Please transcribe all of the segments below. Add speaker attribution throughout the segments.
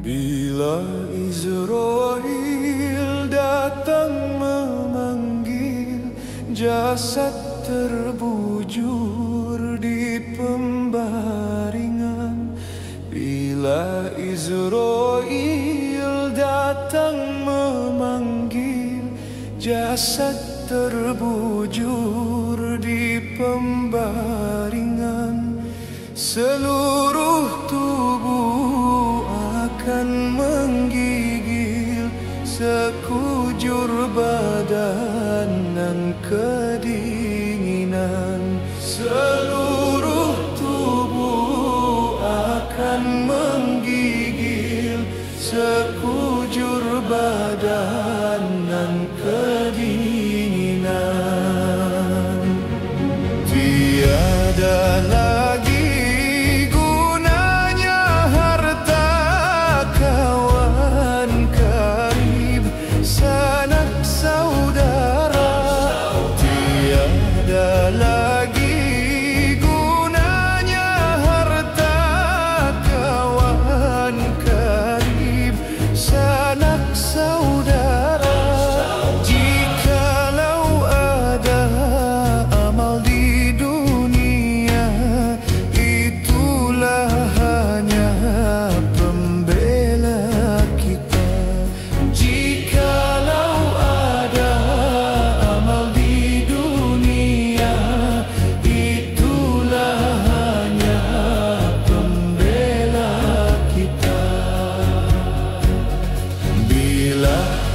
Speaker 1: Bila Israel datang memanggil, jasad terbujur di pembaringan. Bila Israel datang memanggil, jasad terbujur di pembaringan. Seluruh tubuh akan menggigil, sekujur badan dan kedinginan. Seluruh tubuh akan menggigil, sekujur badan dan kedinginan. Tiada lagi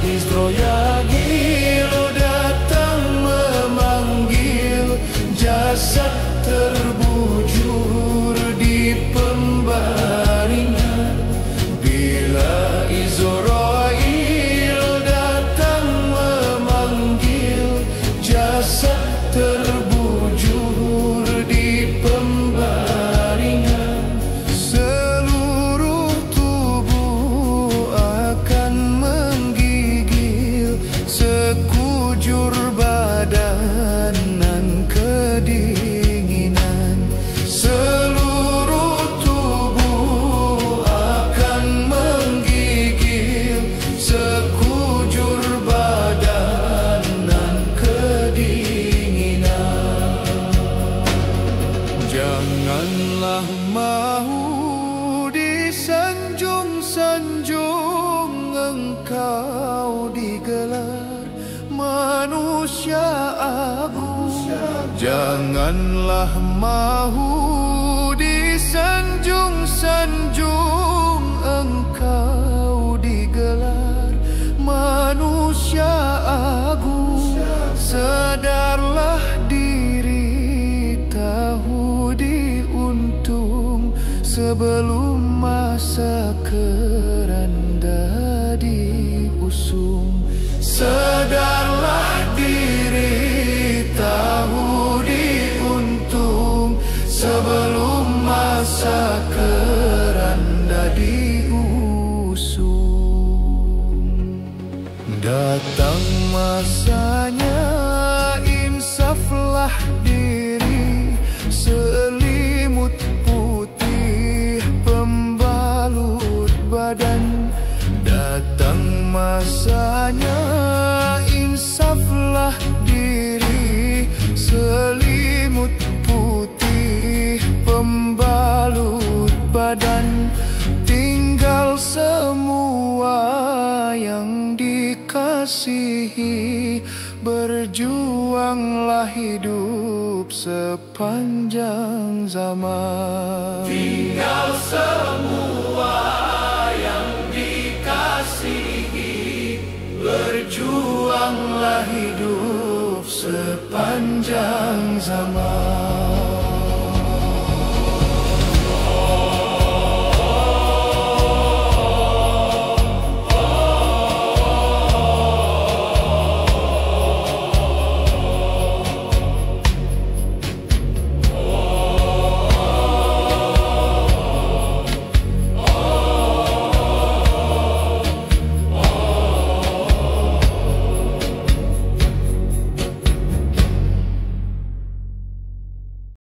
Speaker 1: Israel datang memanggil, jasad terbujur di pembaringan. Bila Israel datang memanggil, jasad terbujur di pembaringan. Seluruh tubuh akan sekujur badan dan kedinginan. Seluruh tubuh akan menggigil, sekujur badan dan kedinginan. Janganlah mahu disanjung-sanjung, engkau digelar manusia agung. Janganlah mahu disanjung-sanjung, engkau digelar manusia agung. Sadarlah diri, tahu diuntung sebelum masa keranda diusung. Sadarlah diri, tahu diuntung sebelum masa keranda diusung. Datang masanya, insaflah diri, selimut putih pembalut badan. Datang masanya, insaflah diri, selimut putih pembalut badan. Tinggal semua yang dikasihi, berjuanglah hidup sepanjang zaman. Tinggal semua yang dikasihi, berjuanglah hidup sepanjang zaman.